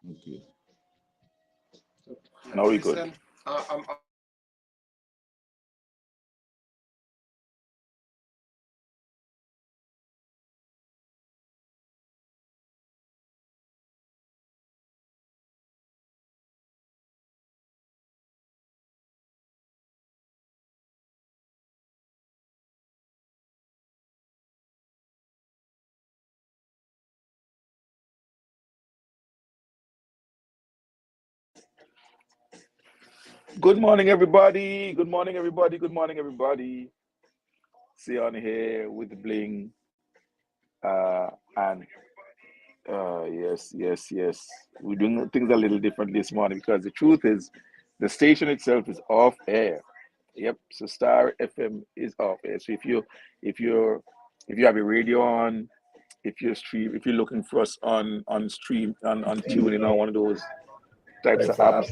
Okay. Now we good. Good morning, everybody. Good morning, everybody. Good morning, everybody. See on here with Bling. And yes, yes, yes. We're doing things a little different this morning because the truth is, the station itself is off air. Yep. So Star FM is off air. So if you're if you have a radio on, if you're looking for us on stream on tuning on one of those types of apps,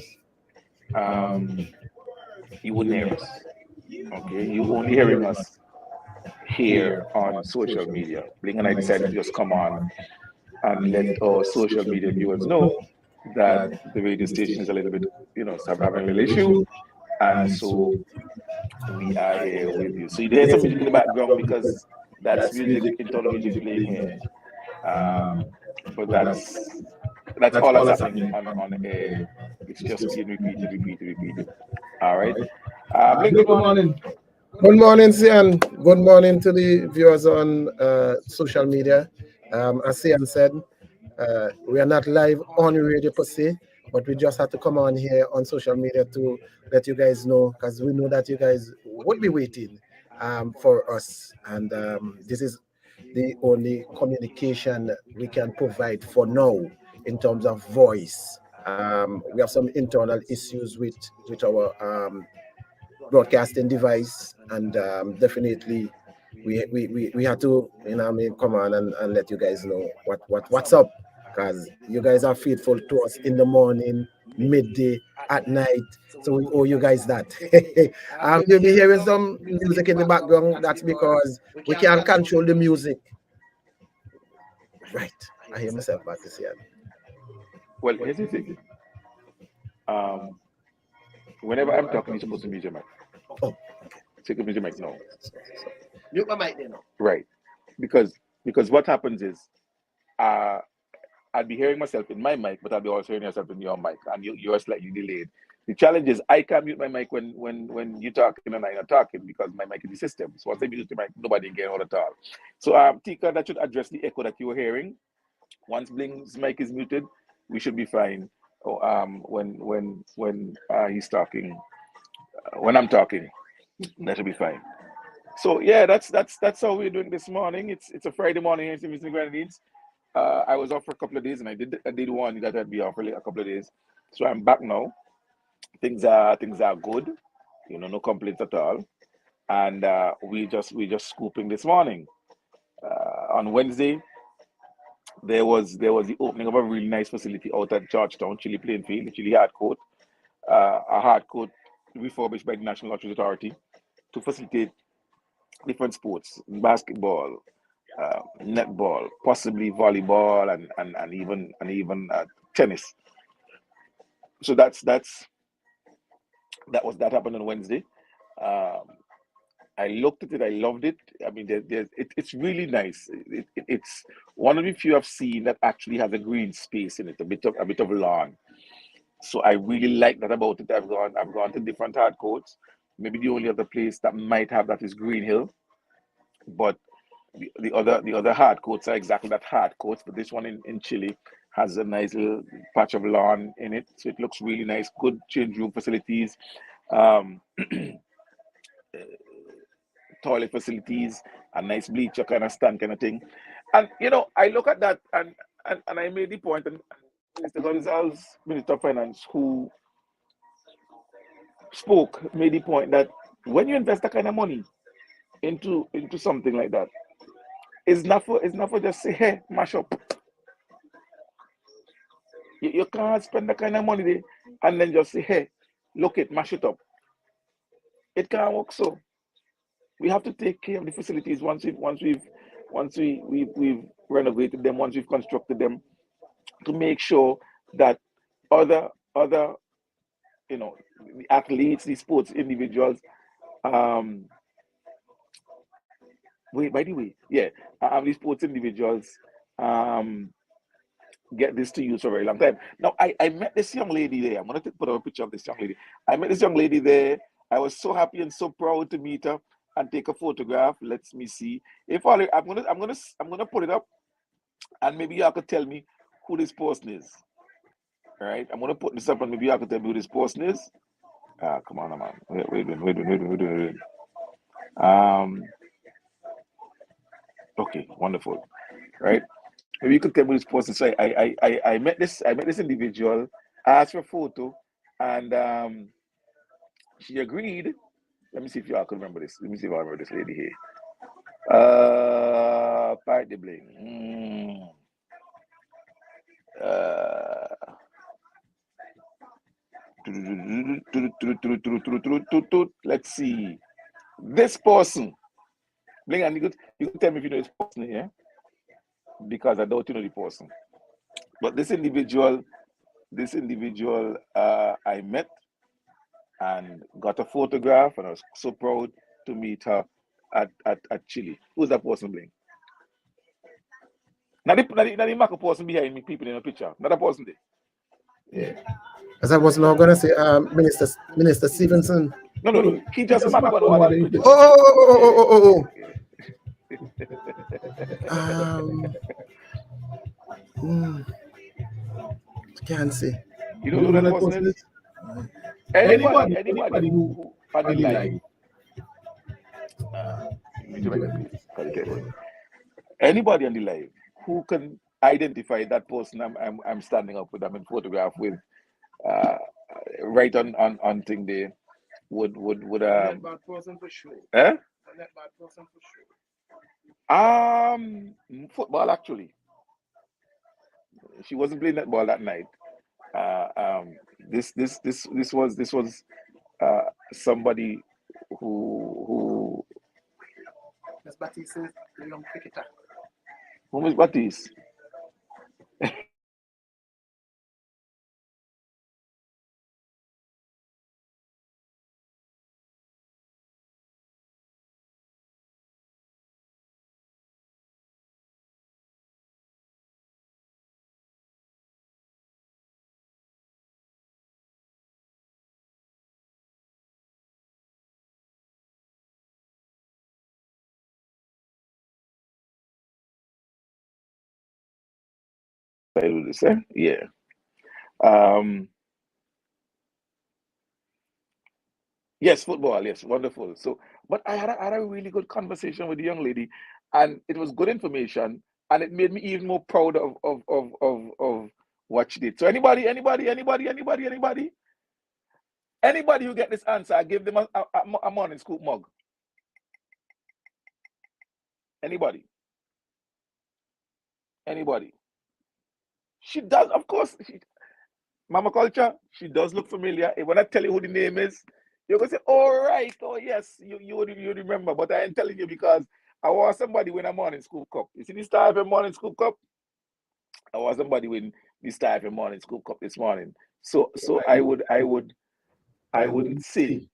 um, you wouldn't hear us. Okay, you only hearing us here on social media. Bling and I decided to just come on and let our social media viewers know that the radio station is a little bit, start having a little issue, and so we are here with you. So you hear some music in the background because that's music, internal music playing here. But that's all that's happening on the air. It's just being repeated, repeated, repeated. All right. Bling, good morning. Good morning, Sian. Good morning to the viewers on social media. As Sian said, we are not live on radio per se, but we just had to come on here on social media to let you guys know, because we know that you guys would be waiting for us. And this is the only communication we can provide for now in terms of voice. We have some internal issues with our broadcasting device, and definitely we had to, come on and let you guys know what's up, because you guys are faithful to us in the morning, midday, at night. So we owe you guys that. You'll be hearing some music in the background. That's because we can't control the music. Right. I hear myself back this year. Well, here's the thing. Um, Whenever I'm talking, you're supposed to mute your mic. Oh, Take a mute your mic now. Mute my mic then. Right. Because what happens is, uh, I'd be hearing myself in my mic, but I'll be also hearing yourself in your mic, and you're slightly delayed. The challenge is I can't mute my mic when you're talking and I'm not talking because my mic is the system. So once I mute the mic, nobody can get hold at all. So Tika, that should address the echo that you were hearing. Once Bling's mic is muted, we should be fine. Oh, when he's talking, when I'm talking, that should be fine. So yeah, that's how we're doing this morning. It's a Friday morning here in Mr. Grenadines. I was off for a couple of days, and I did warn you that I'd be off for a couple of days. So I'm back now. Things are good. No complaints at all. And we just scooping this morning. On Wednesday, there was the opening of a really nice facility out at Georgetown, Chile Plain Field, Chile Hard Court, a hard court refurbished by the National Lottery Authority to facilitate different sports, basketball, netball, possibly volleyball, and even tennis. So that happened on Wednesday. Um, I looked at it. I loved it. I mean, it's really nice. It's one of the few I've seen that actually has a green space in it, a bit of lawn. So I really like that about it. I've gone to different hard courts. Maybe the only other place that might have that is Green Hill, but the other hard courts are exactly that hard courts. But this one in Chile has a nice little patch of lawn in it, so it looks really nice. Good change room facilities. Um, Toilet facilities, a nice bleacher kind of stand kind of thing. And I look at that and I made the point, and Mr. Gonzalez, Minister of Finance, who spoke, made the point that when you invest that kind of money into something like that, it's not for just say, hey, mash up. You can't spend that kind of money there and then just say, hey, look it, mash it up. It can't work so. We have to take care of the facilities once we've renovated them, once we've constructed them, to make sure that other you know, the athletes, the sports individuals. Um, Wait, by the way, yeah, these sports individuals um get this to use for a very long time. Now, I met this young lady there. I'm gonna put up a picture of this young lady. I met this young lady there. I was so happy and so proud to meet her and take a photograph. Let me see. If I, I'm gonna put it up, and maybe y'all could tell me who this person is. All right, I'm gonna put this up, and maybe y'all could tell me who this person is. Come on, man. Wait. Okay, wonderful. Right. Maybe you could tell me this person. So I met this individual, asked for a photo, and she agreed. Let me see if y'all can remember this. Let me see if I remember this lady here. Part the bling. Let's see. This person. Bling, and you can tell me if you know this person here, because I doubt you know the person. But this individual, I met and got a photograph, and I was so proud to meet her at Chile. Who's that person, Bling? Not the Mako person behind me, people in the picture. Not a person there. Yeah. As I was now gonna say, Minister Stevenson. No. He just Mako and one in the picture. Oh. Can't see. You know who that person is? Anybody who on the live. Anybody on the live who can identify that person I'm standing up with, I'm in photograph with, right on thing there, would That bad person for sure. eh? That bad person for sure. Football actually. She wasn't playing that ball that night. This was somebody who That's Batiste, the young cricketer. who was Batiste? I do this, eh? Yeah. Yes, football. Yes, wonderful. So, but I had a really good conversation with the young lady, and it was good information, and it made me even more proud of what she did. So, anybody who get this answer, I give them a morning scoop mug. Anybody? She does, of course. Mama Culture, she does look familiar. And when I tell you who the name is, you're gonna say, "Oh right, oh yes, you remember." But I ain't telling you because I want somebody win a morning school cup. You see this type of morning school cup? I want somebody win this type of morning school cup this morning. So I would say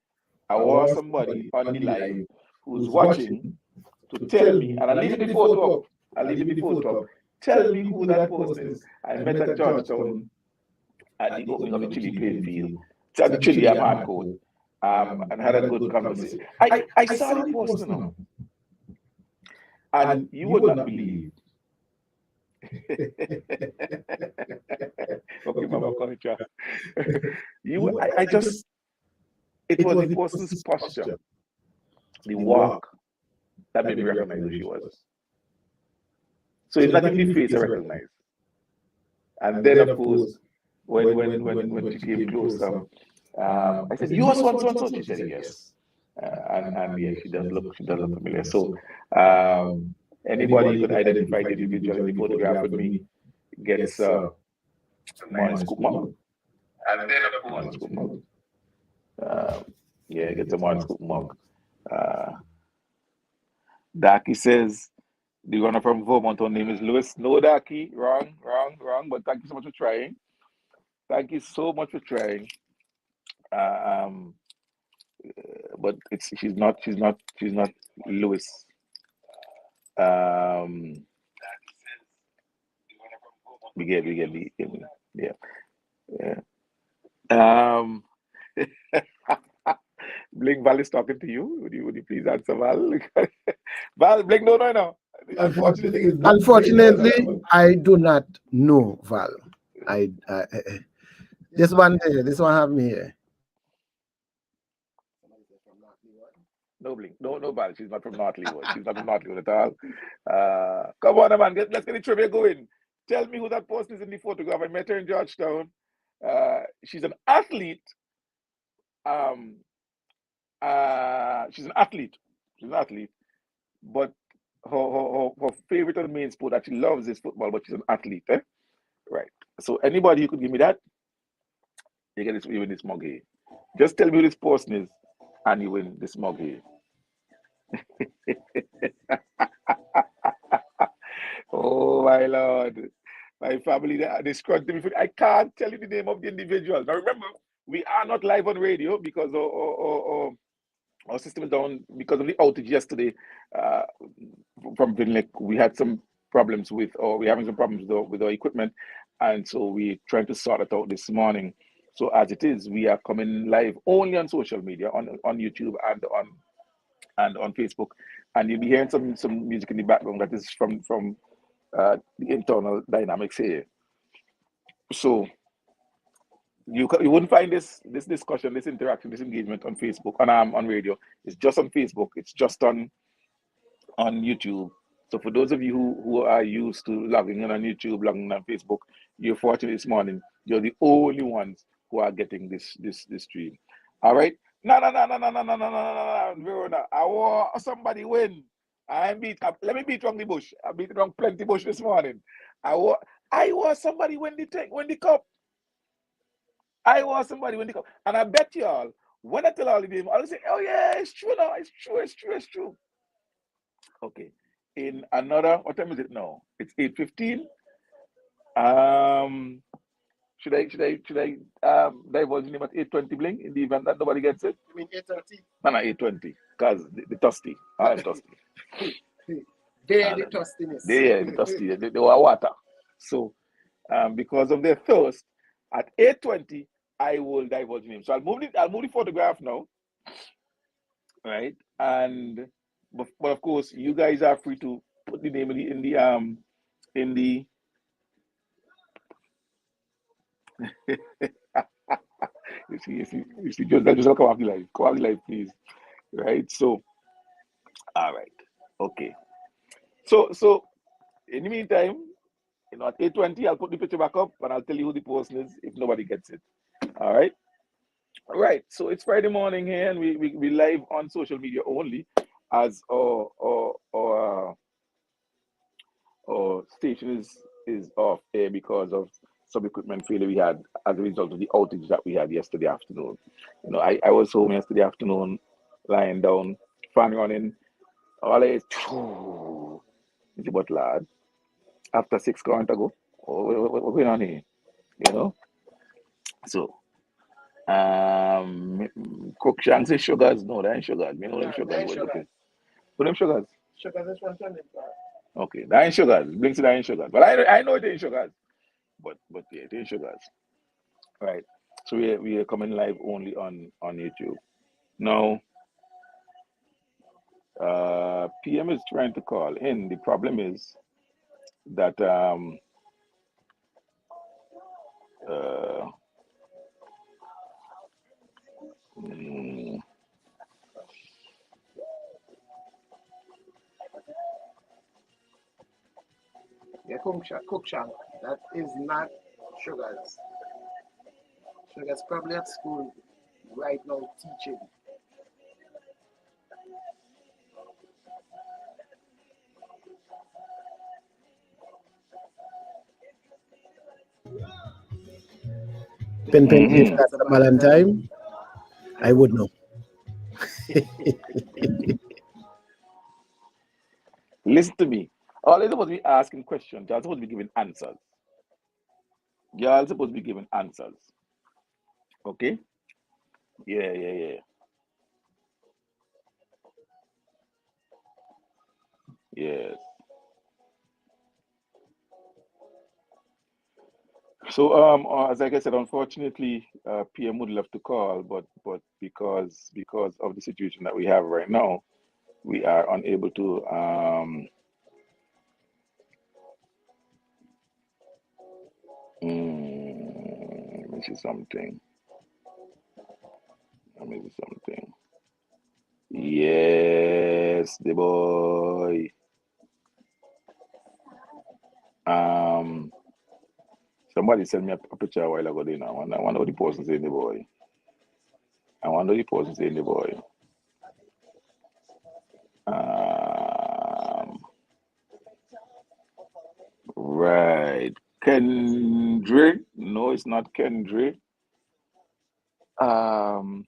I want somebody on the live who's watching to tell me, and I'll leave the photo up. Tell me who that person is. I met at Georgetown at the opening of the Chile playing field. At the Chile hard court. And had a good conversation. I saw the post now. And you would not believe. Okay, Mama Culture. I just, it was the person's posture, the walk, that made me recognize who she was. So it's not even the face I recognize. And then, of course, when she came closer, I said, "You are so and so." She said, "Yes." And yeah, she does look familiar. So, anybody who could identify the individual in the photograph with me gets morning scoop mug. And then, of course, morning scoop mug. Yeah, gets a morning scoop mug. Daki says the runner from Vermont, her name is Lewis. No, Daki, wrong. But thank you so much for trying. Thank you so much for trying. Uh, um, but she's not Lewis. Um, we get, yeah, yeah. Um, Blink Val is talking to you. Would you please answer Val? Val, Blink, no. Unfortunately, Unfortunately, I do not know Val. This one there, this one have me here. no Blink, no Val. She's not from North Leeward. She's not from North Leeward at all. Come on, man. Let's get the trivia going. Tell me who that person is in the photograph. I met her in Georgetown. She's an athlete. Um, she's an athlete. She's an athlete, but her favorite and main sport that she loves is football, but she's an athlete. Eh? Right. So anybody who could give me that, you win this mug here. Just tell me who this person is, and you win this mug here. Oh my lord. My family, they scrubbed me. I can't tell you the name of the individual. Now remember, we are not live on radio because our system is down because of the outage yesterday uh, from Vinlek. We had some problems or we're having some problems with our equipment, and so we're trying to sort it out this morning. So as it is, we are coming live only on social media, on YouTube and on Facebook, and you'll be hearing some music in the background that is from the internal dynamics here. So you wouldn't find this discussion, this interaction, this engagement on Facebook, on radio. It's just on Facebook. It's just on YouTube. So for those of you who are used to logging in on YouTube, logging in on Facebook, you're fortunate this morning. You're the only ones who are getting this stream. All right. No, Verona. I want somebody win. Let me beat wrong the bush. I beat wrong plenty bush this morning. I want somebody win the cup. I want somebody win the cup. And I bet y'all, when I tell all of them, I'll say, oh yeah, it's true now. It's true. Okay. In another, what time is it now? It's 8:15. Um, should I divulge the name at 8:20 Bling in the event that nobody gets it? You mean 8:30? No, 8:20. Because the thirsty. I'm thirsty. They're the thirstiness. The thirsty. They were water. So because of their thirst, at 8:20, I will divulge the name. So I'll move the photograph now. Right? But of course you guys are free to put the name in the you see, just come off the live, please. Right? So, all right, okay. So in the meantime, at 8:20, I'll put the picture back up and I'll tell you who the person is if nobody gets it. All right. All right. So it's Friday morning here, and we live on social media only, as our station is off air because of some equipment failure we had as a result of the outage that we had yesterday afternoon. I was home yesterday afternoon, lying down, fan running, all I but lad, after 6 hours ago, what's going on here? So Crookshanks is sugars. No, that ain't sugars. Me know them sugars. Who them sugars? Sugars is one from them. Okay, that ain't sugars. Blinks that ain't sugars. But I know it ain't sugars. But yeah, it ain't sugars. Right. So we are coming live only on YouTube. Now PM is trying to call in. The problem is that mm, Yeah, Cookshank. That is not Sugars. Sugars probably at school right now teaching. If that's a Valentine, I would know. listen to me. All they're supposed to be asking questions. They're supposed to be giving answers. Y'all supposed to be giving answers. Okay? Yeah, yeah, yeah. Yes. So, as like I said, unfortunately, PM would love to call, but because of the situation that we have right now, we are unable to. Let me see something. Let me see something. Yes, the boy. Um, Somebody sent me a picture a while ago. There now. I wonder what the person saying the boy. I wonder the person saying the boy. Um, right. Kendrick? No, it's not Kendrick. Um,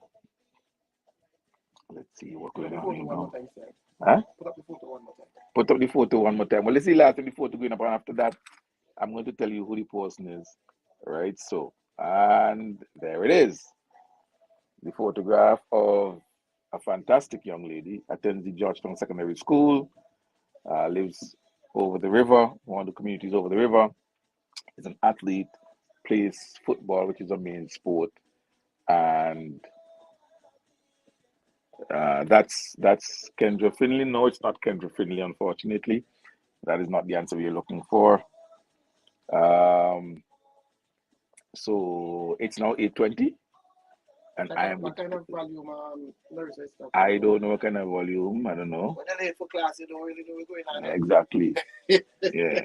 let's see what Put up going the on photo here one more now. time, sir. Huh? Put up the photo one more time. Put up the photo one more time. Well, let's see last time the photo going up, and after that, I'm going to tell you who the person is. Right. So, and there it is. The photograph of a fantastic young lady, attends the Georgetown Secondary School, lives over the river, one of the communities over the river, is an athlete, plays football, which is a main sport, and that's Kendra Finley. No, it's not Kendra Finley, unfortunately. That is not the answer you're looking for. Um, so it's now 8:20, and I am What with. kind of volume Larissa is talking I about? don't know what kind of volume. I don't know When you're late for class, you don't really know what's going on. exactly. Yeah.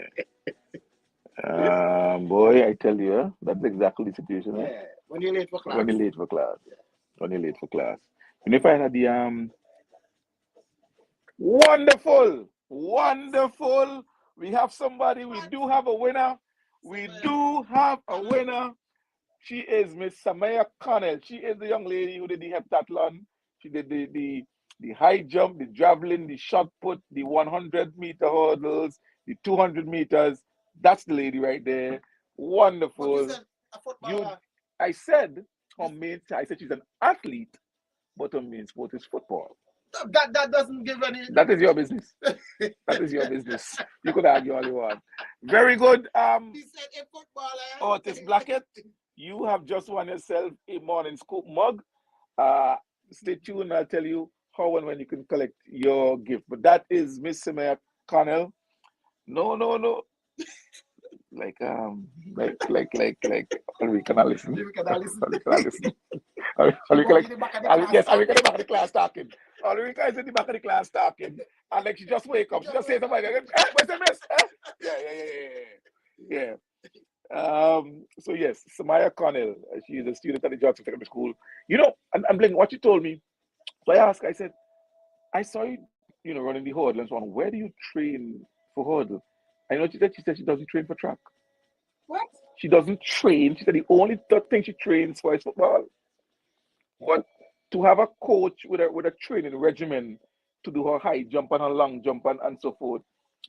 Boy, I tell you, that's exactly the situation. Yeah, when you're late for When class. you're late for class. Yeah. When you're late for class. When you find out the wonderful, wonderful. We have somebody. We do have a winner. We do have a winner. She is Miss Samaya Connell. She is the young lady who did the heptathlon. She did the high jump, the javelin, the shot put, the 100-meter hurdles, the 200 meters. That's the lady right there. But you Wonderful. said a You, footballer. I said I said she's an athlete, but her main sport is football. That doesn't give any. That is your business. That is your business. You could argue all you want. Very good. He said a footballer. Otis Blackett, you have just won yourself a morning scoop mug. Uh, Stay tuned. I'll tell you how and when you can collect your gift. But that is Miss Samaya Connell. No, no, no. Like we cannot listen. You can listen. We cannot listen. Are She we go like, in the back of the class. yes, are we in the back of the class talking? Ulrika is in the back of the class talking. And like she just wake up. She just say something. Where's the miss? Yeah, yeah, yeah, yeah, yeah. So yes, Samaya Connell. She is a student at the Johnson Secondary School. You know, and Bling, what you told me. So I asked, I said, I saw you, running the hurdle and so on. Where do you train for hurdle? I know she said she doesn't train for track. What? She doesn't train. She said the only thing she trains for is football. But to have a coach with a training regimen to do her high jump and her long jump and so forth,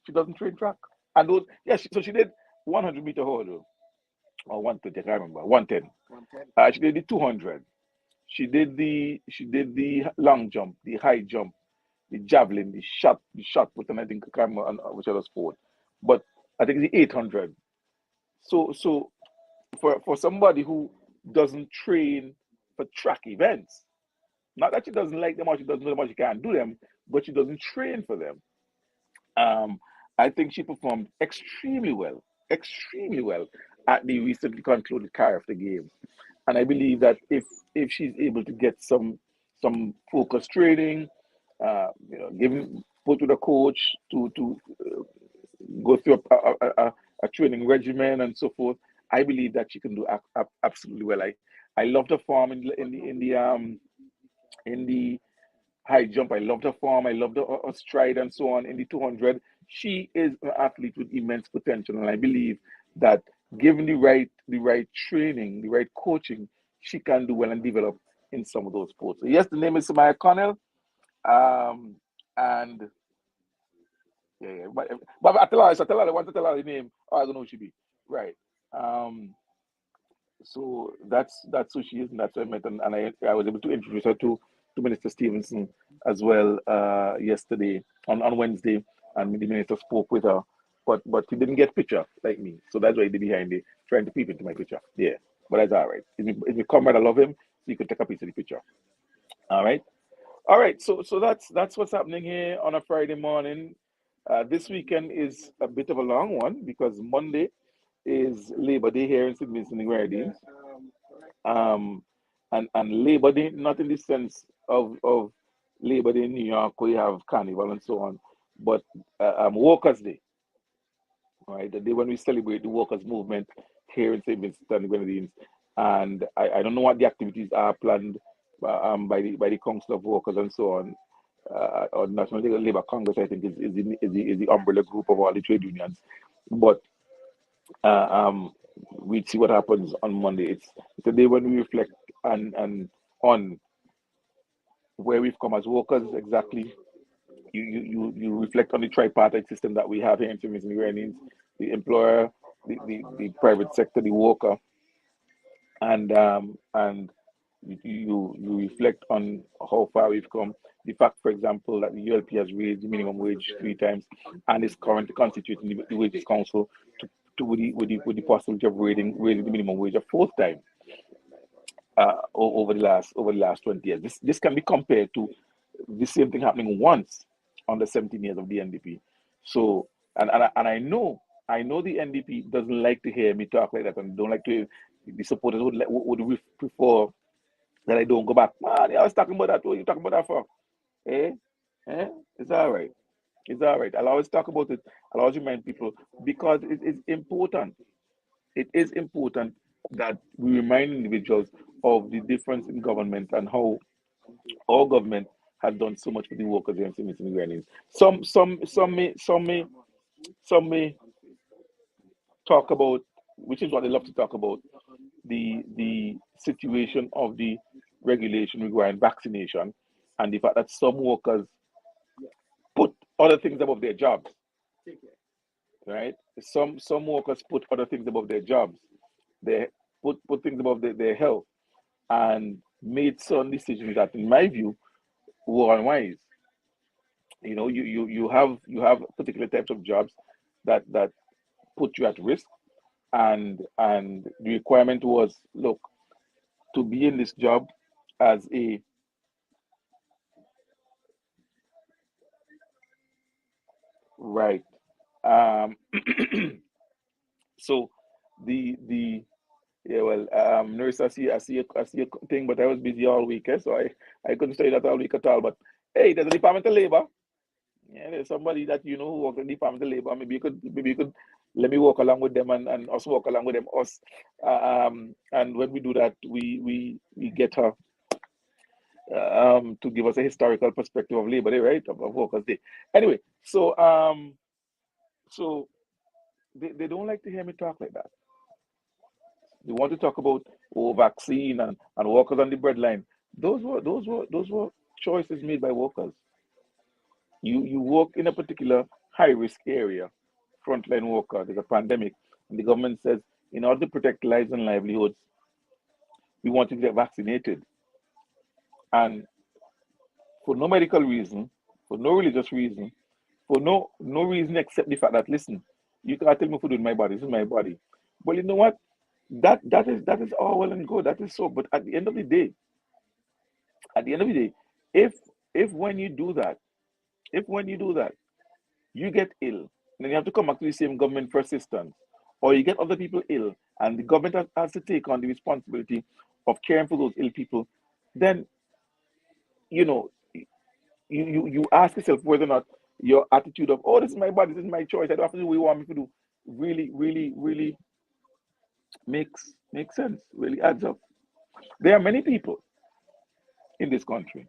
she doesn't train track. And those, yeah, so she did 100-meter hurdle or 120, I can't remember, 110. 110. She did the 200. She did the long jump, the high jump, the javelin, the shot put, and I think I can't remember which other sport. But I think the 800. So for somebody who doesn't train for track events, not that she doesn't like them or she doesn't know them or she can't do them, but she doesn't train for them. Um, I think she performed extremely well at the recently concluded CARF the Games. And I believe that if she's able to get some focus training, giving put with a coach to go through a training regimen and so forth, I believe that she can do absolutely well. I loved her form in the high jump. I loved her form. I loved her stride and so on in the 200. She is an athlete with immense potential, and I believe that given the right training, the right coaching, she can do well and develop in some of those sports. So yes, the name is Samaya Connell, and yeah, but I tell her, I want to tell her the name. Oh, I don't know who she be. Right. Um, So that's who she is, and that's who I met, and I was able to introduce her to Minister Stevenson as well yesterday on Wednesday, and the minister spoke with her, but he didn't get picture like me, so that's why he did behind it, trying to peep into my picture. Yeah, but that's all right. If you come right, I love him, so you can take a piece of the picture. All right. All right, so that's what's happening here on a Friday morning. This weekend is a bit of a long one because Monday is Labor Day here in St. Vincent and Grenadines. Um, and Labor Day, not in the sense of Labor Day in New York where you have carnival and so on, but Workers' Day, right? The day when we celebrate the workers' movement here in St. Vincent and the Grenadines. And I don't know what the activities are planned by the Council of Workers and so on, or National Labour Congress, I think, is the umbrella group of all the trade unions. But uh, um, we'd see what happens on Monday. It's a day when we reflect and on where we've come as workers exactly. You reflect on the tripartite system that we have here in St. Vincent and the Grenadines, the employer, the private sector, the worker, and you reflect on how far we've come. The fact, for example, that the ULP has raised the minimum wage 3 times and is currently constituting the Wages Council with the possibility of raising the minimum wage a fourth time over the last 20 years. This can be compared to the same thing happening once on the 17 years of the NDP. So and I know the NDP doesn't like to hear me talk like that, and don't like to. The supporters would prefer that I don't go back. Man, I was talking about that. What are you talking about that for? Eh? Eh? It's all right. It's all right. I'll always talk about it. I'll always remind people because it is important. It is important that we remind individuals of the difference in government and how our government has done so much for the workers and civilians. Some may talk about, which is what they love to talk about, the situation of the regulation regarding vaccination and the fact that some workers put other things above their jobs, right? Some workers put other things above their jobs. They put things above their health and made some decisions that, in my view, were unwise. You have particular types of jobs that put you at risk, and the requirement was, look, to be in this job as a right. Um, so the yeah, well, nurse, I see a thing, but I was busy all week, so I couldn't study that all week at all. But hey, there's a Department of Labor. Yeah, there's somebody that you know who works in the Department of Labor. Maybe you could let me walk along with them and us walk along with them. Us, and when we do that, we get her to give us a historical perspective of Labor Day, right? Of Workers' Day. Anyway, so they don't like to hear me talk like that. They want to talk about vaccine and workers on the breadline. Those were choices made by workers. You work in a particular high risk area, frontline worker. There's a pandemic, and the government says in order to protect lives and livelihoods, we want you to get vaccinated. And for no medical reason, for no religious reason, for no reason except the fact that, listen, you can't tell me what to do in my body. This is my body. Well, you know what? That is all well and good. That is so. But at the end of the day, if if when you do that, if when you do that, you get ill, then you have to come back to the same government for assistance, or you get other people ill, and the government has to take on the responsibility of caring for those ill people, then you know you ask yourself whether or not your attitude of, oh, this is my body, this is my choice, I don't have to do what you want me to do, really makes sense, really adds up. There are many people in this country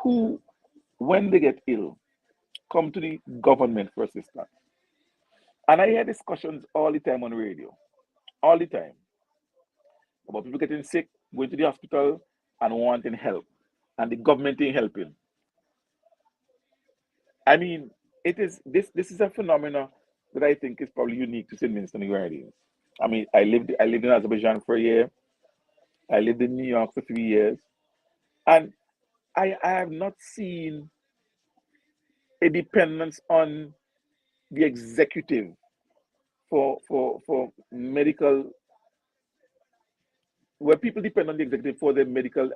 who, when they get ill, come to the government for assistance. And I hear discussions all the time on radio, all the time, about people getting sick, going to the hospital and wanting help, and the government ain't helping. I mean, it is this is a phenomena that I think is probably unique to St. Vincent and the Grenadines. I mean, I lived in Azerbaijan for a year. I lived in New York for 3 years, and I have not seen a dependence on the executive for medical, where people depend on the executive for their medical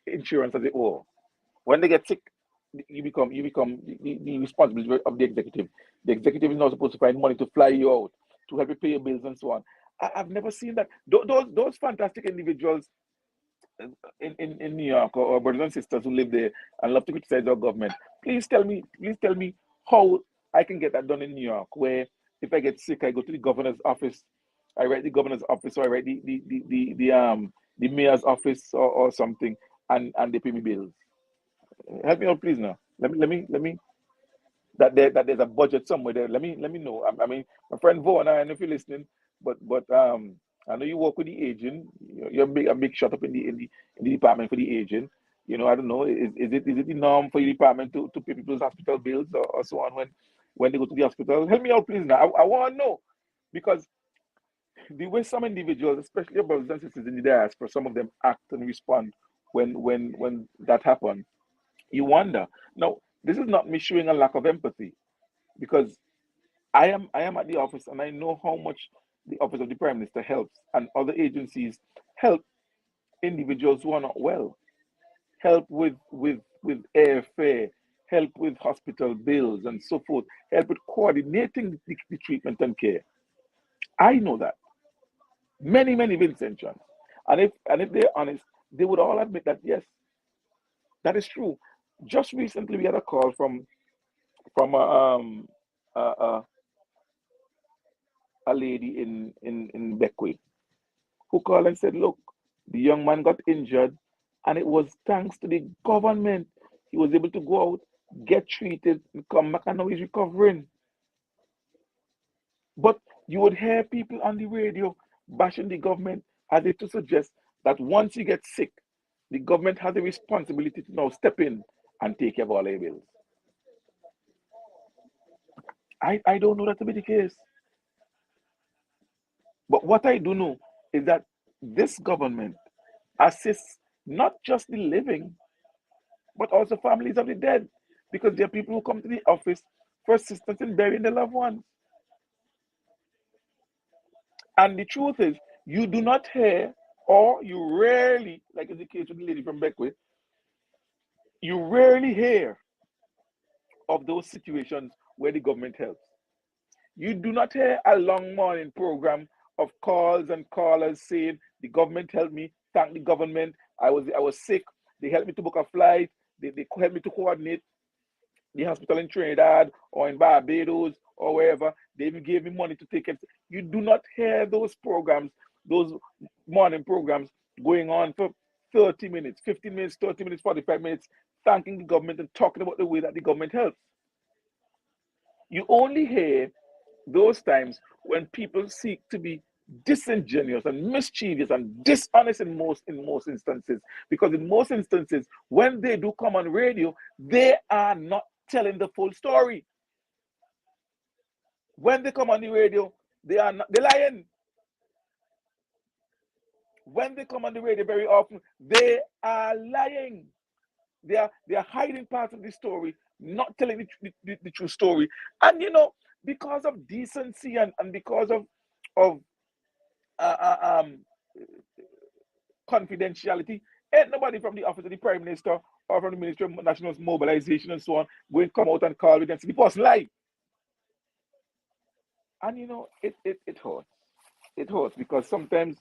insurance as a whole. When they get sick, you become the responsibility of the executive. The executive is not supposed to find money to fly you out, to help you pay your bills and so on. I've never seen that. Those fantastic individuals in New York, or brothers and sisters who live there and love to criticize our government, please tell me how I can get that done in New York, where if I get sick, I go to the governor's office, I write the governor's office, or I write the mayor's office, or something, and they pay me bills. Help me out, please now. Let me that there's a budget somewhere there. Let me know. I mean, my friend Vaughan, I don't know if you're listening, but I know you work with the agent. You're a big shot up in the department for the agent. I don't know. Is it the norm for your department to pay people's hospital bills, or so on when they go to the hospital? Help me out, please now. I want to know, because the way some individuals, especially your brothers and sisters in the diaspora, some of them act and respond when that happens. You wonder. Now, this is not me showing a lack of empathy, because I am at the office, and I know how much the office of the Prime Minister helps, and other agencies help individuals who are not well, help with airfare, help with hospital bills and so forth, help with coordinating the treatment and care. I know that. Many Vincent John. And if they're honest, they would all admit that yes, that is true. Just recently we had a call from a, a lady in Beckway, who called and said, look, the young man got injured, and it was thanks to the government. He was able to go out, get treated, and come back, and now he's recovering. But you would hear people on the radio bashing the government, as if to suggest that once you get sick, the government has a responsibility to now step in and take care of all their bills. I don't know that to be the case. But what I do know is that this government assists not just the living, but also families of the dead, because there are people who come to the office for assistance in burying their loved ones. And the truth is, you do not hear, or you rarely, like in the case with the lady from Beckwith, you rarely hear of those situations where the government helps. You do not hear a long morning program of calls and callers saying, the government helped me, thank the government, I was sick, they helped me to book a flight, they helped me to coordinate the hospital in Trinidad or in Barbados or wherever. They even gave me money to take it. You do not hear those programs, those morning programs going on for 30 minutes, 15 minutes, 30 minutes, 45 minutes, thanking the government and talking about the way that the government helps. You only hear those times when people seek to be disingenuous and mischievous and dishonest in most instances, because in most instances when they do come on radio, they are not telling the full story. When they come on the radio, they're lying. When they come on the radio, very often they are lying. They are hiding parts of the story, not telling the true story. And because of decency, and because of uh, uh, um, confidentiality, ain't nobody from the office of the Prime Minister or from the Ministry of National Mobilization and so on going to come out and call against the person lie. And it hurts. It hurts, because sometimes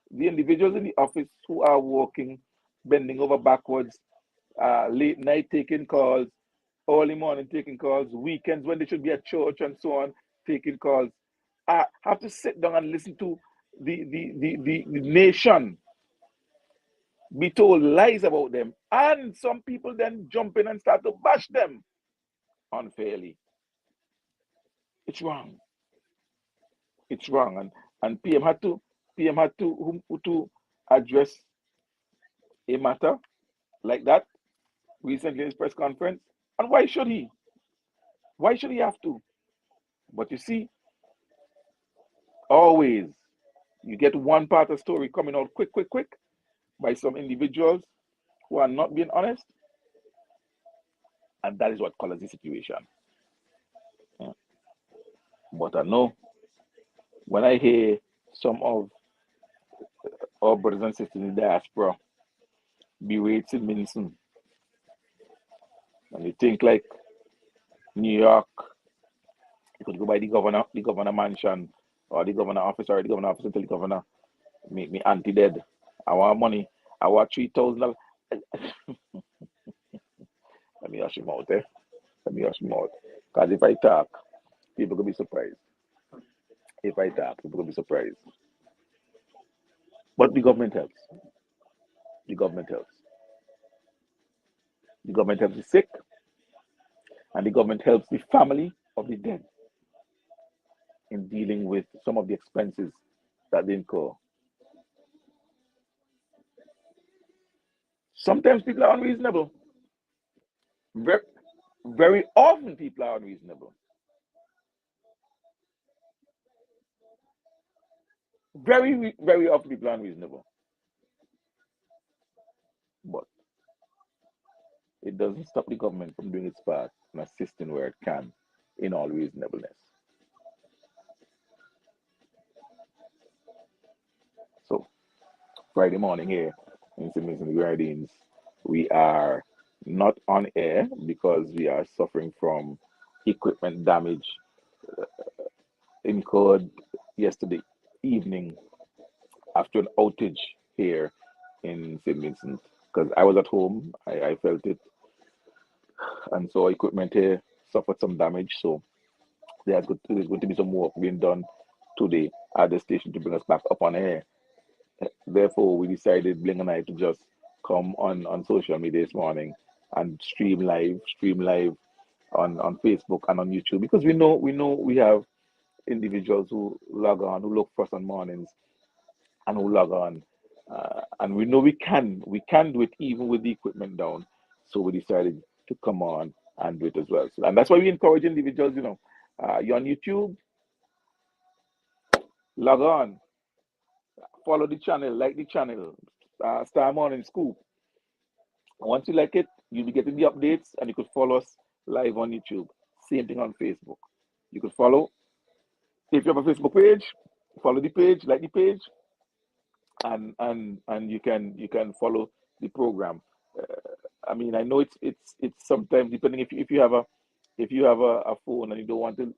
the individuals in the office who are working, bending over backwards, late night taking calls, early morning taking calls, weekends when they should be at church and so on, taking calls, have to sit down and listen to the nation be told lies about them. And some people then jump in and start to bash them unfairly. It's wrong. It's wrong. And PM had to address a matter like that recently in his press conference. And why should he? Why should he have to? But you see, always, You get one part of the story coming out quick by some individuals who are not being honest, and that is what colors the situation. Yeah. But I know when I hear some of our brothers and sisters in the diaspora berate St. Vincent, and you think like New York, you could go by the governor mansion, or the governor office, or the governor office and tell the governor, make me auntie dead. I want money. I want $3,000. Let me hush him out, eh? Let me hush him out. Because if I talk, people could be surprised. If I talk, people could be surprised. But the government helps. The government helps. The government helps the sick, and the government helps the family of the dead in dealing with some of the expenses that they incur. Sometimes people are unreasonable. Very, very often people are unreasonable. Very, very often people are unreasonable. But it doesn't stop the government from doing its part and assisting where it can in all reasonableness. So Friday morning here in St. Vincent and the Grenadines, we are not on air because we are suffering from equipment damage incurred yesterday evening after an outage here in St. Vincent. Because I was at home, I felt it, and so equipment here suffered some damage. So there's going to be some work being done today at the station to bring us back up on air. Therefore, we decided, Bling and I, to just come on social media this morning and stream live on Facebook and on YouTube, because we know we have individuals who log on, who look for us on mornings and who log on, and we know we can do it even with the equipment down. So we decided to come on and do it as well. So, and that's why we encourage individuals. You're on YouTube, log on, follow the channel, like the channel, Star Morning Scoop. Once you like it, you'll be getting the updates, and you could follow us live on YouTube. Same thing on Facebook. You could follow. If you have a Facebook page, follow the page, like the page, and you can follow the program. I mean, I know it's sometimes, depending, if you have a phone and you don't want to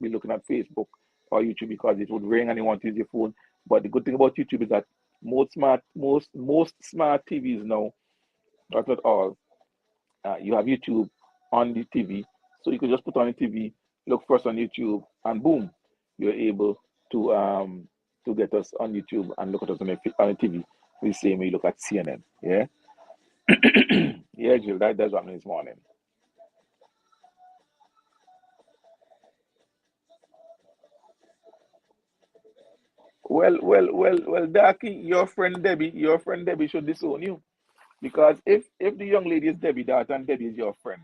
be looking at Facebook or YouTube because it would ring and you want to use your phone. But the good thing about YouTube is that most smart TVs now, not all, you have YouTube on the TV, so you could just put on the TV, look first on YouTube, and boom, you're able to get us on YouTube and look at us on the TV the same way you look at CNN. Yeah, yeah, Jill, that's what happened this morning. Well, Darky, your friend Debbie should disown you, because if the young lady is Debbie daughter and Debbie is your friend,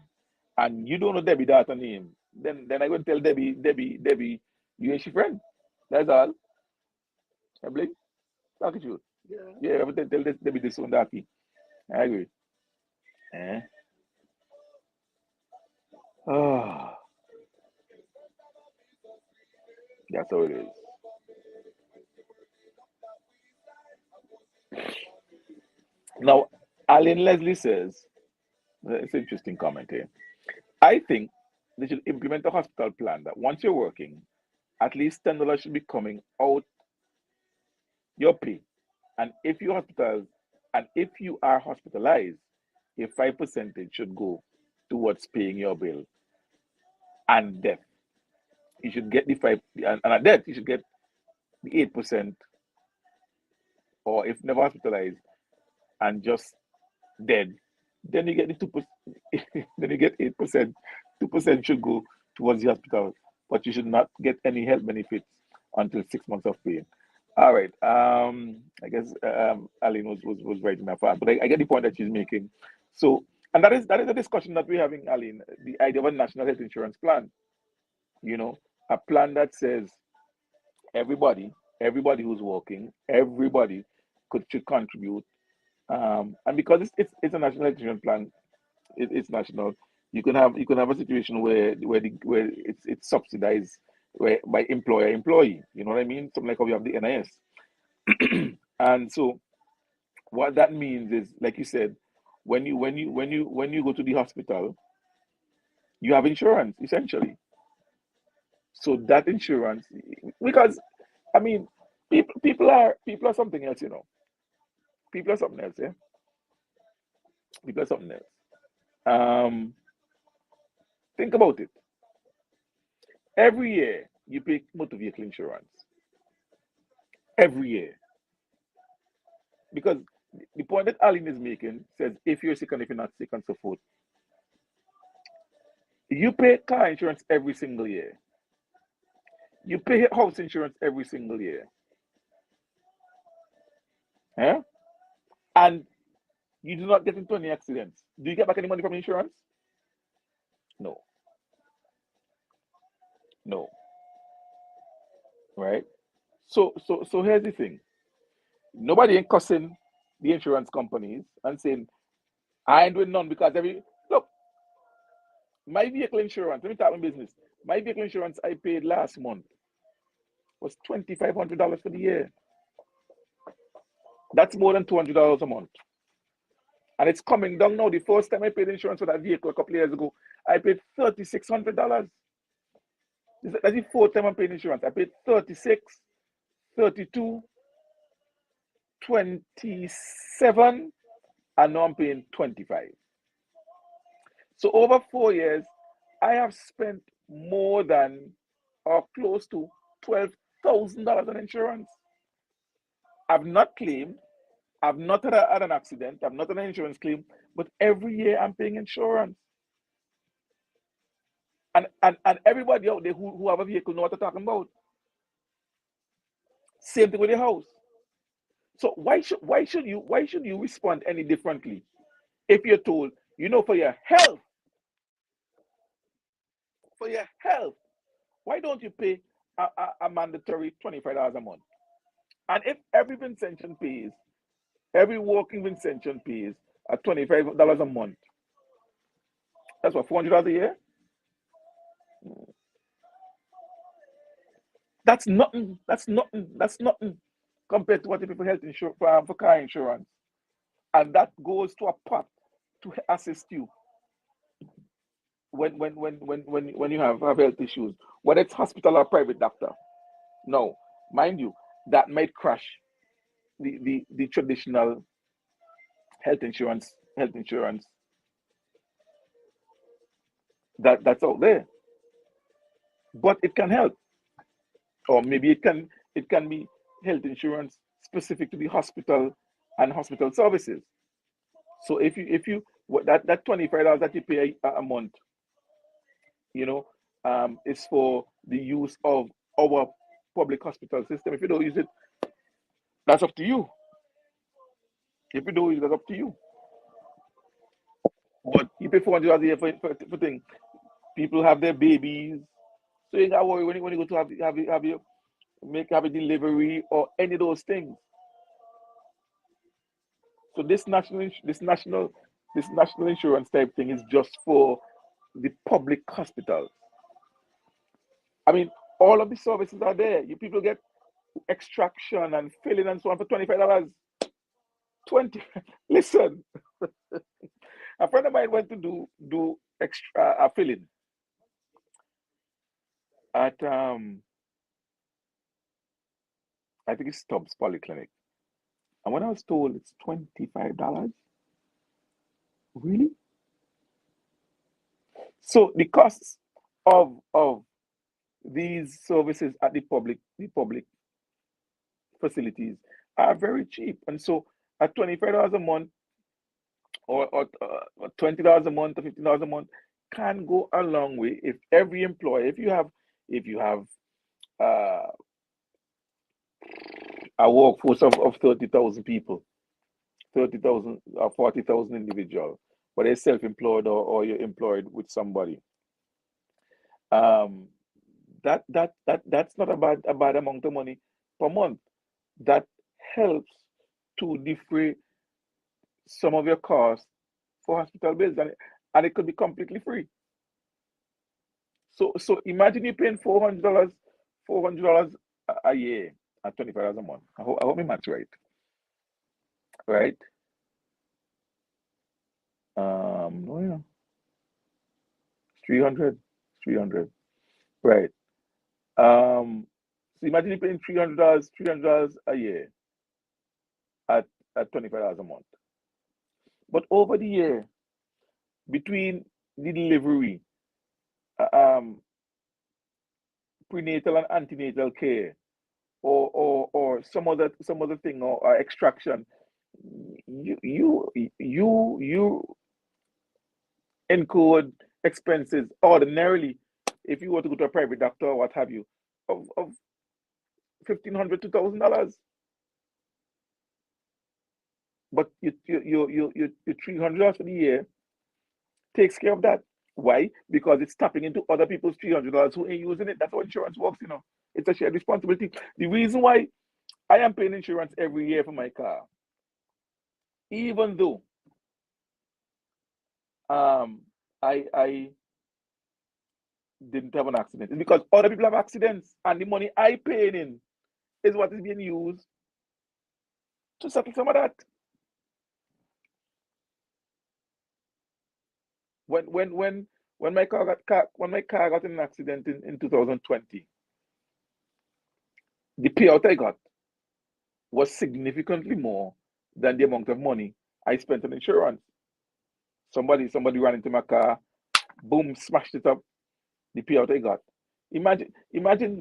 and you don't know Debbie daughter name, then I go tell Debbie, you ain't she friend. That's all. I believe. Talk at you. Yeah, I will tell Debbie disown Darky. I agree. Eh? Ah, that's how it is. Now, Alan Leslie says, it's an interesting comment here. I think they should implement a hospital plan that once you're working, at least $10 should be coming out your pay. And if you are hospitalized, a 5% should go towards paying your bill. And death, you should get the 5, and at death, you should get the 8%, or if never hospitalized and just dead, then you get the 2%, then you get 8%. 2% should go towards the hospital, but you should not get any health benefits until 6 months of pay. All right. I guess Aline was right in that part, but I get the point that she's making. So, and that is a discussion that we're having, Aline. The idea of a national health insurance plan. A plan that says everybody everybody who's working, everybody should contribute. And because it's a national health insurance plan, it's national. You can have a situation where it's subsidized where by employer employee. You know what I mean? Something like how we have the NIS. And so what that means is, like you said, when you go to the hospital, you have insurance essentially. So that insurance, because I mean, people are something else, you know. People are something else, yeah. People are something else. Um, think about it. Every year you pay motor vehicle insurance. Every year, because the point that Aline is making says if you're sick and if you're not sick and so forth, you pay car insurance every single year. You pay house insurance every single year. Yeah? And you do not get into any accidents. Do you get back any money from insurance? No, no, right? So here's the thing. Nobody ain't cussing the insurance companies and saying, I ain't doing none because every look, my vehicle insurance, let me talk my business. My vehicle insurance I paid last month was $2,500 for the year. That's more than $200 a month. And it's coming down now. The first time I paid insurance for that vehicle a couple of years ago, I paid $3,600. That's the fourth time I'm paying insurance. I paid 36, 32, 27, and now I'm paying 25. So over 4 years, I have spent more than or close to $12,000 on insurance. I've not claimed, I've not had an accident, I've not had an insurance claim, but every year I'm paying insurance. And everybody out there who have a vehicle know what I'm talking about. Same thing with the house. So why should you respond any differently if you're told, for your health, why don't you pay a mandatory $25 a month? And if every Vincentian pays, every working Vincentian pays at $25 a month, that's what, $400 a year? That's nothing. That's nothing. That's nothing compared to what the people health insurance for car insurance. And that goes to a pot to assist you when you have health issues, whether it's hospital or private doctor. No, mind you, that might crash the traditional health insurance that's out there. But it can help. Or maybe it can be health insurance specific to the hospital and hospital services. So if you that $25 that you pay a month, you know, is for the use of our public hospital system. If you don't use it, that's up to you. If you don't use it, that's up to you. But you pay $400 a year for thing. People have their babies, so you ain't got to worry when you go to have a delivery or any of those things. So this national insurance type thing is just for the public hospitals. I mean, all of the services are there. You people get extraction and filling and so on for $25. 20. Listen, a friend of mine went to do extra filling at I think it's Stubbs Polyclinic. And when I was told it's $25, really? So the costs of these services at the public facilities are very cheap. And so at $25 a month or $20 a month or $15 a month can go a long way if every employer, if you have uh, a workforce of 30,000 people, 30,000 or 40,000 individuals, whether it's self-employed or you're employed with somebody. Um, that's not a bad amount of money per month. That helps to defray some of your costs for hospital bills, and it could be completely free. So imagine you paying $400 a year at $25 a month. I hope my math's right. Right? Oh yeah, 300, 300. Right. So imagine you paying $300 a year at $25 a month. But over the year, between the delivery, um, prenatal and antenatal care, or some other thing, or extraction, you incurred expenses ordinarily if you were to go to a private doctor or what have you of $1,500 to $2,000. But your $300 for the year takes care of that. Why? Because it's tapping into other people's $300 who ain't using it. That's how insurance works. It's a shared responsibility. The reason why I am paying insurance every year for my car, even though I didn't have an accident, is because other people have accidents, and the money I pay in is what is being used to settle some of that. When my car got in an accident in 2020, the payout I got was significantly more than the amount of money I spent on insurance. Somebody ran into my car, boom, smashed it up. The payout I got. Imagine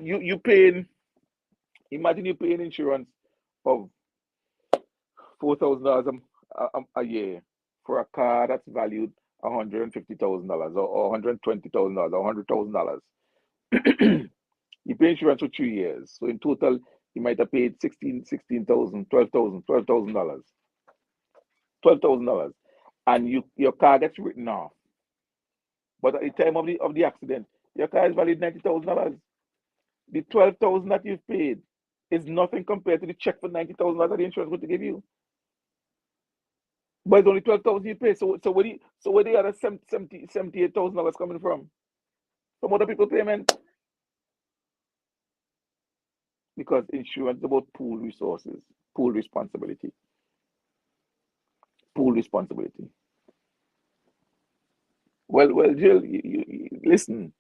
you paying insurance of $4,000 a year for a car that's valued $150,000 or $120,000 or $100,000. You pay insurance for 3 years, so in total you might have paid $16,000, $12,000, and your car gets written off. But at the time of the accident, your car is valued $90,000. The $12,000 that you've paid is nothing compared to the check for $90,000 that the insurance going to give you. But it's only $12,000 you pay. So where the other $78,000 coming from? From other people's payment? Because insurance is about pool resources, pool responsibility. Pool responsibility. Well, Jill, you listen.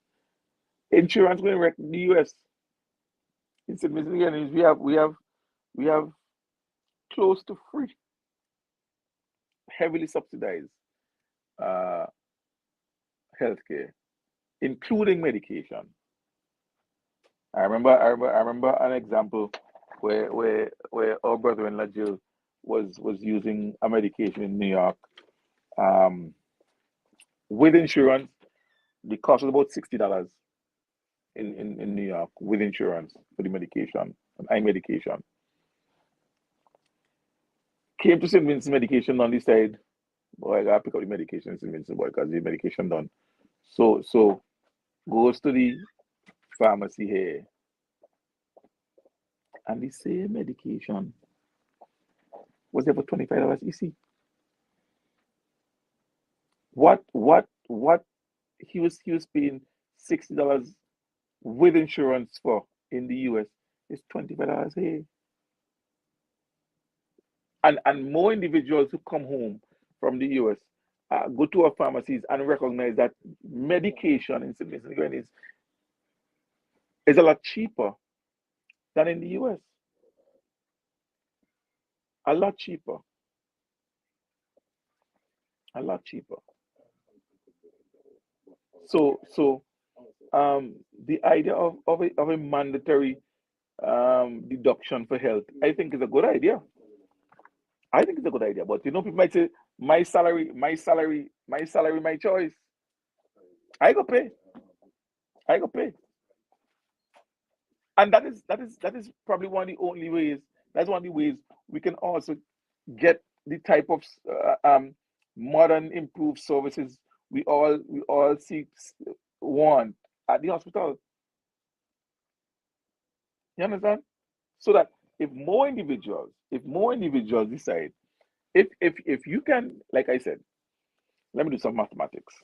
Insurance going to wreck the US. In St. Vincent, we have close to free, heavily subsidized healthcare, including medication. I remember an example where our brother-in-law Jill was using a medication in New York. With insurance, the cost was about $60 in New York with insurance for the medication, eye medication. Came to St. Vincent medication on the side. Boy, I gotta pick up the medication in St. Vincent, boy, because the medication done. So goes to the pharmacy here, and the same medication was there for $25. You see, what he was paying $60 with insurance for in the US is $25 here. And more individuals who come home from the US go to our pharmacies and recognize that medication in St. Vincent is a lot cheaper than in the US. A lot cheaper. A lot cheaper. So the idea of a mandatory deduction for health, I think is a good idea. I think it's a good idea. But people might say, my salary, my choice. I go pay. I go pay. And that is probably one of the only ways. That's one of the ways we can also get the type of modern improved services we all seek want at the hospital. You understand? so that if more individuals decide, if you can, like I said, let me do some mathematics.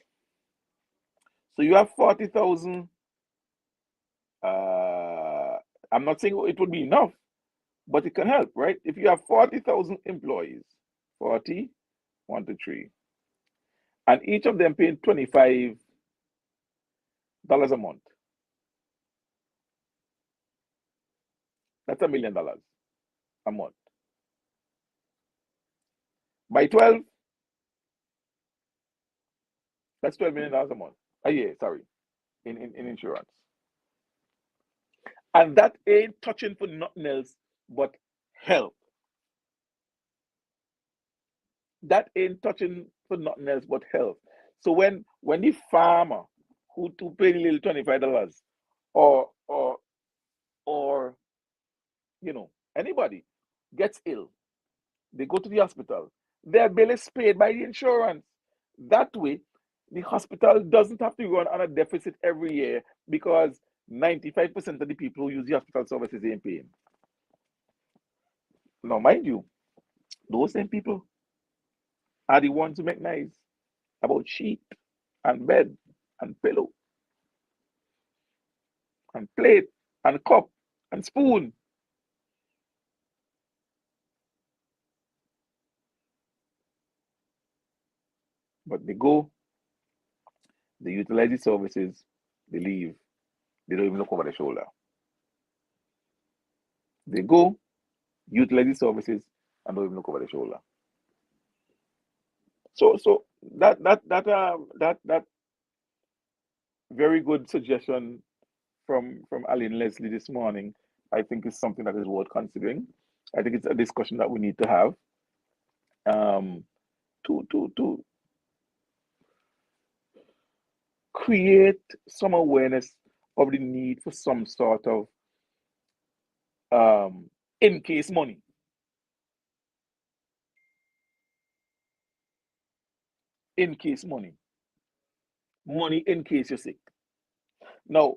So you have 40,000. I'm not saying it would be enough, but it can help, right? If you have 40,000 employees, 40, 1 to 3, and each of them paying $25 a month, that's $1 million a month. By 12, that's $12 million a month, a year, sorry, in insurance. And that ain't touching for nothing else but health. That ain't touching for nothing else but health. So when the farmer who to pay a little $25 or anybody gets ill, they go to the hospital, their bill is paid by the insurance. That way, the hospital doesn't have to run on a deficit every year because 95% of the people who use the hospital services ain't paying. Now, mind you, those same people are the ones who make nice about sheet and bed and pillow and plate and cup and spoon. But they go, they utilize the services, they leave, they don't even look over their shoulder. They go, utilize the services, and don't even look over their shoulder. So that very good suggestion from Aline Leslie this morning, I think is something that is worth considering. I think it's a discussion that we need to have to create some awareness of the need for some sort of in case money. In case money. Money in case you're sick. Now,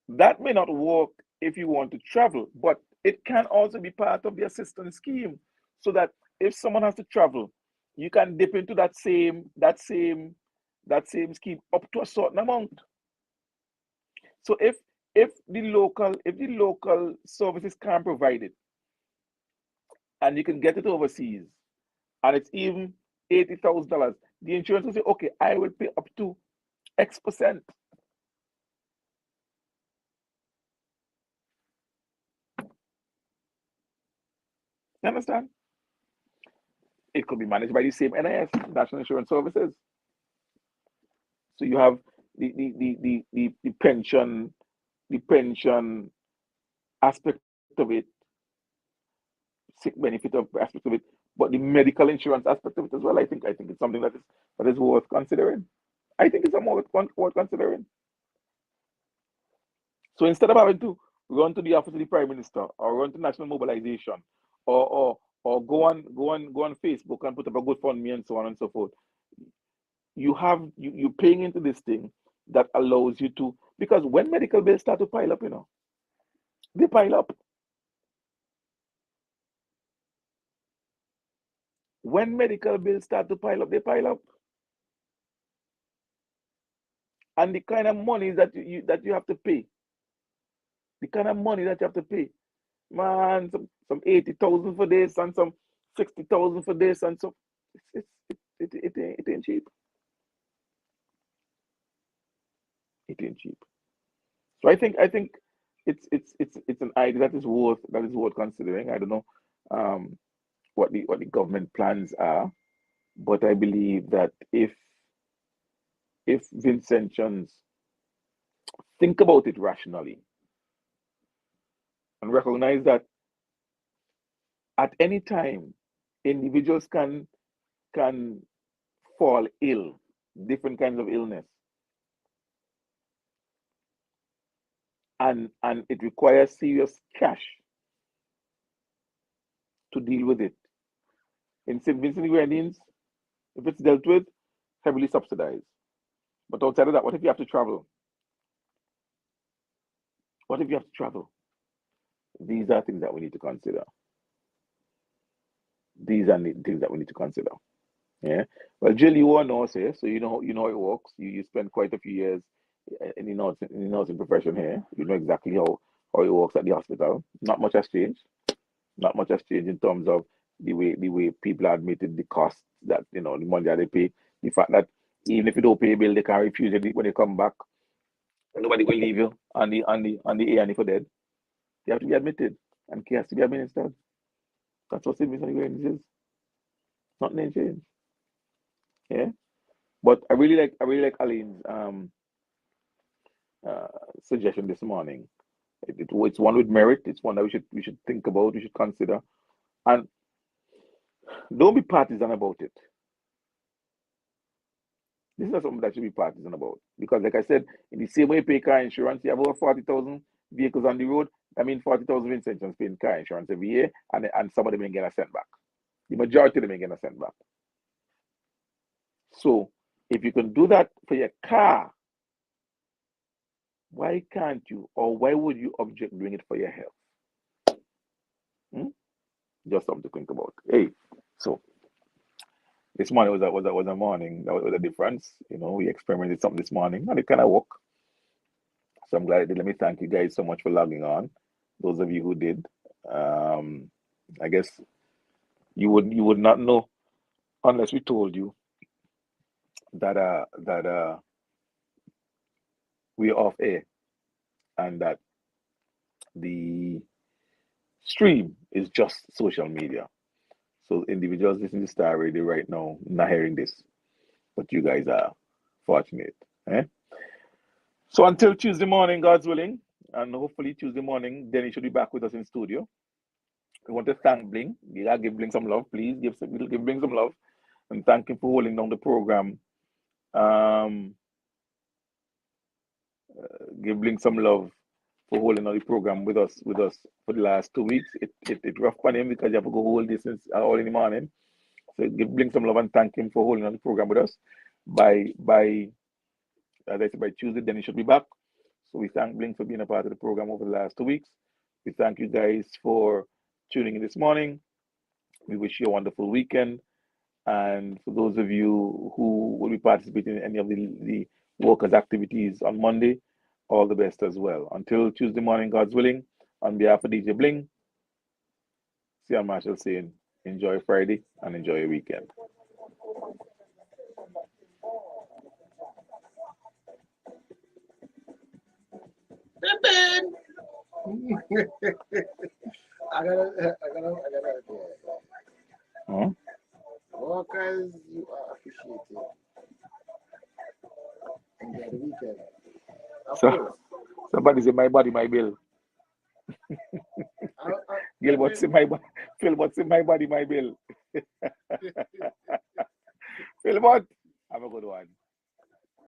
that may not work if you want to travel, but it can also be part of the assistance scheme so that if someone has to travel, you can dip into that same scheme up to a certain amount. So if the local services can't provide it and you can get it overseas and it's even $80,000, the insurance will say, okay, I will pay up to X%. You understand? It could be managed by the same NIS, National Insurance Services. So you have the pension aspect of it, sick benefit of aspect of it, but the medical insurance aspect of it as well. I think it's something that is worth considering. I think it's worth considering. So instead of having to run to the office of the Prime Minister or run to national mobilization or go on Facebook and put up a GoFundMe and so on and so forth, you're paying into this thing that allows you to, because when medical bills start to pile up, they pile up. When medical bills start to pile up, they pile up. And the kind of money that you have to pay, man, some 80,000 for this and some 60,000 for this and so it ain't cheap. It ain't cheap. So I think it's an idea that is worth considering. I don't know what the government plans are, but I believe that if Vincentians think about it rationally and recognize that at any time individuals can fall ill, different kinds of illness, and it requires serious cash to deal with it. In St. Vincent and Grenadines, if it's dealt with, heavily subsidized. But outside of that, what if you have to travel? What if you have to travel? These are things that we need to consider. These are things that we need to consider. Yeah. Well, Jill, you all know, say, so you know how it works. You spend quite a few years in the nursing profession here. You know exactly how it works at the hospital. Not much has changed. Not much has changed in terms of the way people are admitted, the cost that the money that they pay, the fact that even if you don't pay a bill, they can refuse it when they come back. Nobody will leave you on the A&E for dead. You have to be admitted, and care has to be administered. That's what civil service is. Nothing ain't changed. Yeah. But I really like Aline's uh, suggestion this morning. It's one with merit. It's one that we should think about. We should consider, and don't be partisan about it. This is not something that should be partisan about because, like I said, in the same way you pay car insurance, you have over 40,000 vehicles on the road. I mean, 40,000 Vincentians paying car insurance every year, and some of them ain't getting a cent back. The majority of them ain't getting a cent back. So, if you can do that for your car, why can't you, or why would you object doing it for your health? Hmm? Just something to think about. Hey, so this morning was a morning that was a difference. We experimented something this morning, and it kind of worked. So I'm glad it did. Let me thank you guys so much for logging on. Those of you who did, I guess you would not know unless we told you that we're off air and that the stream is just social media. So individuals listening to Star Radio right now not hearing this, but you guys are fortunate. Eh? So until Tuesday morning, God's willing, and hopefully Tuesday morning, Denny should be back with us in studio. We want to thank Bling. Yeah, give Bling some love, please. Give Bling some love, and thank him for holding down the program. Um, give Bling some love for holding down the program with us for the last 2 weeks. It rough on him because you have to go hold this since all in the morning. So give Bling some love and thank him for holding on the program with us. By as I said, by Tuesday, then he should be back. So we thank Blink for being a part of the program over the last 2 weeks. We thank you guys for tuning in this morning. We wish you a wonderful weekend. And for those of you who will be participating in any of the workers' activities on Monday, all the best as well. Until Tuesday morning, God's willing, on behalf of DJ Bling, Sian Marshall saying, enjoy Friday and enjoy your weekend. I gotta. Huh? Workers, you are appreciated. Enjoy the weekend. Of So course. somebody say my body, my bill. Gil, what's in my body? Phil, what's in my body, my bill? Phil, what? Have a good one.